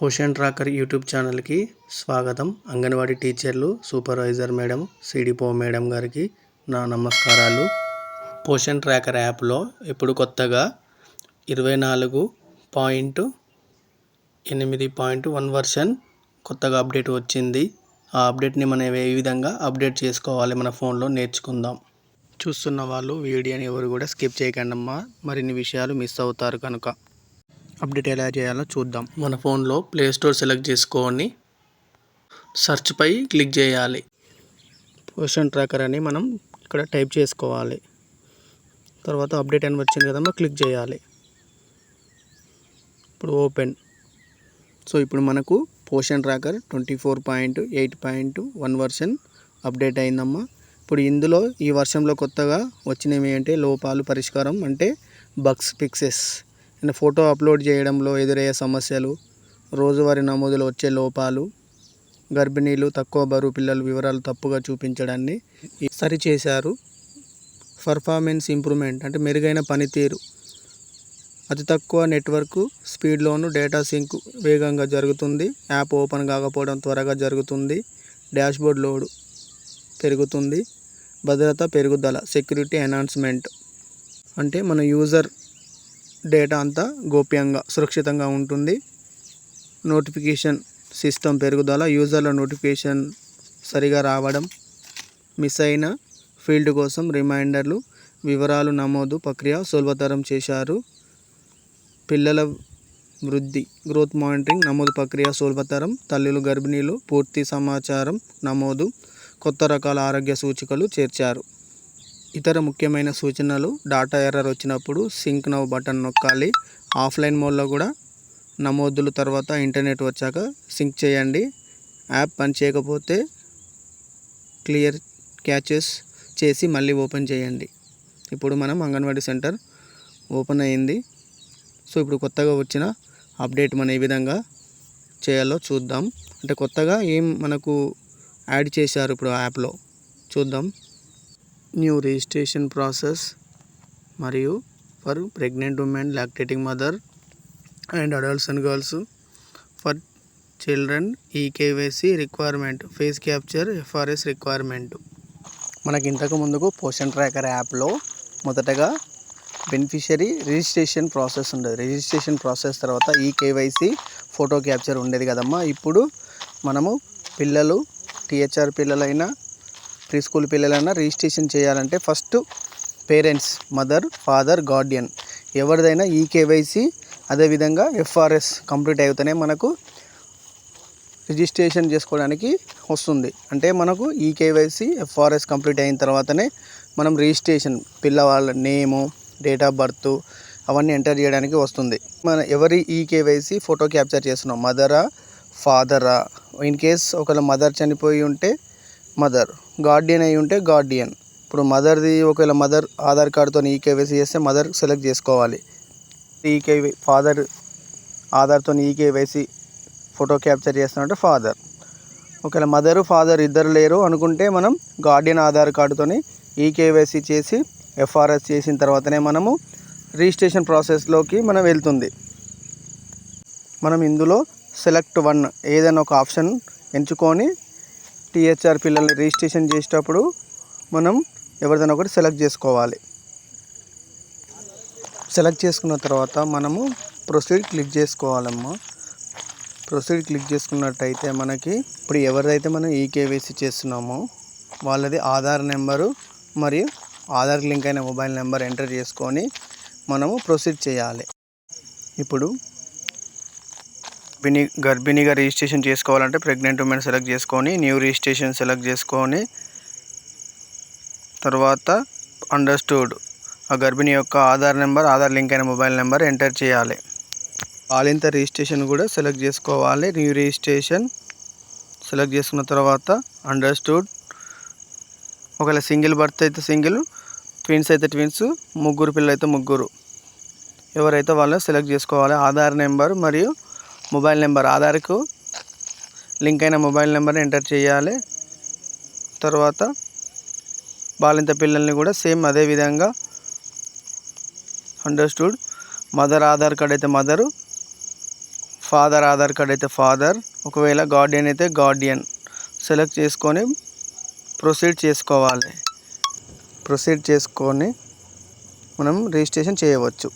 Poshan tracker YouTube ఛానల్కి స్వాగతం. అంగన్వాడీ టీచర్లు, సూపర్వైజర్ మేడం, సిడిపో మేడం గారికి నా నమస్కారాలు. పోషన్ ట్రాకర్ యాప్లో ఇప్పుడు కొత్తగా 24.8.1 వర్షన్ కొత్తగా అప్డేట్ వచ్చింది. ఆ అప్డేట్ని మనం ఏ విధంగా అప్డేట్ చేసుకోవాలి మన ఫోన్లో నేర్చుకుందాం. చూస్తున్న వాళ్ళు వీడియోని ఎవరు కూడా స్కిప్ చేయకండి అమ్మా, మరిన్ని విషయాలు మిస్ అవుతారు కనుక. అప్డేట్ ఎలా చేయాలో చూద్దాం. మన ఫోన్లో ప్లే స్టోర్ సెలెక్ట్ చేసుకొని సెర్చ్పై క్లిక్ చేయాలి. పోషన్ ట్రాకర్ అని మనం ఇక్కడ టైప్ చేసుకోవాలి. తర్వాత అప్డేట్ అని వచ్చింది కదమ్మా, క్లిక్ చేయాలి. ఇప్పుడు ఓపెన్. సో ఇప్పుడు మనకు పోషన్ ట్రాకర్ 24.8.1 వర్షన్ అప్డేట్ అయిందమ్మా. ఇప్పుడు ఇందులో ఈ వర్షంలో కొత్తగా వచ్చినవి అంటే లోపాలు పరిష్కారం, అంటే bugs fixes, and photo upload చేయడంలో ఎదురయ్యే సమస్యలు, రోజువారీ నమోదులో వచ్చే లోపాలు, గర్భిణీలు, తక్కువ బరువు పిల్లలు వివరాలు తప్పుగా చూపించడాన్ని సరిచేశారు. పర్ఫార్మెన్స్ ఇంప్రూవ్మెంట్ అంటే మెరుగైన పనితీరు, అతి తక్కువ నెట్వర్క్ స్పీడ్లోను డేటా సింక్ వేగంగా జరుగుతుంది, యాప్ ఓపెన్ కాకపోవడం త్వరగా జరుగుతుంది, డాష్బోర్డ్ లోడ్ పెరుగుతుంది, భద్రత పెరుగుదల సెక్యూరిటీ ఎన్హాన్స్మెంట్ అంటే మన యూజర్ డేటా అంతా గోప్యంగా సురక్షితంగా ఉంటుంది, నోటిఫికేషన్ సిస్టమ్ పెరుగుదల, యూజర్ల నోటిఫికేషన్ సరిగా రావడం, మిస్ అయిన ఫీల్డ్ కోసం రిమైండర్లు, వివరాలు నమోదు ప్రక్రియ సులభతరం చేశారు, పిల్లల వృద్ధి గ్రోత్ మానిటరింగ్ నమోదు ప్రక్రియ సులభతరం, తల్లులు గర్భిణీలు పూర్తి సమాచారం నమోదు, కొత్త రకాల ఆరోగ్య సూచికలు చేర్చారు. ఇతర ముఖ్యమైన సూచనలు, డాటా ఎర్రర్ వచ్చినప్పుడు సింక్ నౌ బటన్ నొక్కాలి, ఆఫ్లైన్ మోడ్లో కూడా నమోదులు తర్వాత ఇంటర్నెట్ వచ్చాక సింక్ చేయండి, యాప్ పని చేయకపోతే క్లియర్ క్యాచెస్ చేసి మళ్ళీ ఓపెన్ చేయండి. ఇప్పుడు మనం అంగన్వాడీ సెంటర్ ఓపెన్ అయ్యింది. సో ఇప్పుడు కొత్తగా వచ్చిన అప్డేట్ మనం ఏ విధంగా చేయాలో చూద్దాం. అంటే కొత్తగా ఏం మనకు యాడ్ చేశారు ఇప్పుడు యాప్లో చూద్దాం. న్యూ రిజిస్ట్రేషన్ ప్రాసెస్ మరియు for pregnant women, lactating mother and adults and girls, for children eKYC requirement, face capture, FRS requirement. మనకి ఇంతకు ముందుకు పోషన్ ట్రాకర్ యాప్లో మొదటగా బెనిఫిషరీ రిజిస్ట్రేషన్ ప్రాసెస్ ఉండేది. రిజిస్ట్రేషన్ ప్రాసెస్ తర్వాత ఈకేవైసీ ఫోటో క్యాప్చర్ ఉండేది కదమ్మా. ఇప్పుడు మనము పిల్లలు, టీహెచ్ఆర్ పిల్లలైనా ప్రీ స్కూల్ పిల్లలైనా రిజిస్ట్రేషన్ చేయాలంటే first parents, mother, father, Guardian ఎవరిదైనా ఈకేవైసీ అదేవిధంగా ఎఫ్ఆర్ఎస్ కంప్లీట్ అయితేనే మనకు రిజిస్ట్రేషన్ చేసుకోవడానికి వస్తుంది. అంటే మనకు ఈకేవైసీ ఎఫ్ఆర్ఎస్ కంప్లీట్ అయిన తర్వాతనే మనం రిజిస్ట్రేషన్ పిల్లవాళ్ళ నేము, డేట్ ఆఫ్ బర్త్ అవన్నీ ఎంటర్ చేయడానికి వస్తుంది. మన ఎవరి ఈకేవైసీ ఫోటో క్యాప్చర్ చేస్తున్నాం, మదరా ఫాదరా, ఇన్ కేస్ ఒకవేళ మదర్ చనిపోయి ఉంటే మదర్, గార్డియన్ అయి ఉంటే గార్డియన్. ఇప్పుడు మదర్ది ఒకవేళ మదర్ ఆధార్ కార్డుతో ఈకేవైసీ చేస్తే మదర్ సెలెక్ట్ చేసుకోవాలి. ఫాదర్ ఆధార్తో ఈకేవైసీ ఫోటో క్యాప్చర్ చేస్తున్నట్టు ఫాదర్. ఒకవేళ మదరు ఫాదర్ ఇద్దరు లేరు అనుకుంటే మనం గార్డియన్ ఆధార్ కార్డుతో ఈకేవైసీ చేసి ఎఫ్ఆర్ఎస్ చేసిన తర్వాతనే మనము రిజిస్ట్రేషన్ ప్రాసెస్లోకి మనం వెళ్తుంది. మనం ఇందులో సెలెక్ట్ వన్ ఏదైనా ఒక ఆప్షన్ ఎంచుకొని టీహెచ్ఆర్ పిల్లల్ని రిజిస్ట్రేషన్ చేసేటప్పుడు మనం ఎవరిదైనా ఒకటి సెలెక్ట్ చేసుకోవాలి. సెలెక్ట్ చేసుకున్న తర్వాత మనము ప్రొసీడ్ క్లిక్ చేసుకోవాలమ్మా. ప్రొసీడ్ క్లిక్ చేసుకున్నట్టయితే మనకి ఇప్పుడు ఎవరిదైతే మనం ఈకేవైసీ చేస్తున్నామో వాళ్ళది ఆధార్ నెంబరు మరియు ఆధార్ లింక్ అయిన మొబైల్ నెంబర్ ఎంటర్ చేసుకొని మనము ప్రొసీడ్ చేయాలి. ఇప్పుడు గర్భిణిగా రిజిస్ట్రేషన్ చేసుకోవాలంటే ప్రెగ్నెంట్ ఉమెన్ సెలెక్ట్ చేసుకొని న్యూ రిజిస్ట్రేషన్ సెలెక్ట్ చేసుకొని తర్వాత అండర్స్టూడ్ ఆ గర్భిణి యొక్క ఆధార్ నెంబర్, ఆధార్ లింక్ అయిన మొబైల్ నెంబర్ ఎంటర్ చేయాలి. బాలింత రిజిస్ట్రేషన్ కూడా సెలెక్ట్ చేసుకోవాలి. న్యూ రిజిస్ట్రేషన్ సెలెక్ట్ చేసుకున్న తర్వాత అండర్స్టూడ్, ఒకవేళ సింగిల్ బర్త్ అయితే సింగిల్, ట్విన్స్ అయితే ట్విన్స్, ముగ్గురు పిల్లలు అయితే ముగ్గురు, ఎవరైతే వాళ్ళని సెలెక్ట్ చేసుకోవాలి. ఆధార్ నెంబర్ మరియు మొబైల్ నెంబర్, ఆధార్కు లింక్ అయిన మొబైల్ నెంబర్ని ఎంటర్ చేయాలి. తర్వాత బాలింత పిల్లల్ని కూడా సేమ్ అదే విధంగా అండర్స్టూడ్, మదర్ ఆధార్ కార్డ్ అయితే మదరు, ఫాదర్ ఆధార్ కార్డ్ అయితే ఫాదర్, ఒకవేళ గార్డియన్ అయితే గార్డియన్ సెలెక్ట్ చేసుకొని ప్రొసీడ్ చేసుకోవాలి. ప్రొసీడ్ చేసుకొని మనం రిజిస్ట్రేషన్ చేయవచ్చు.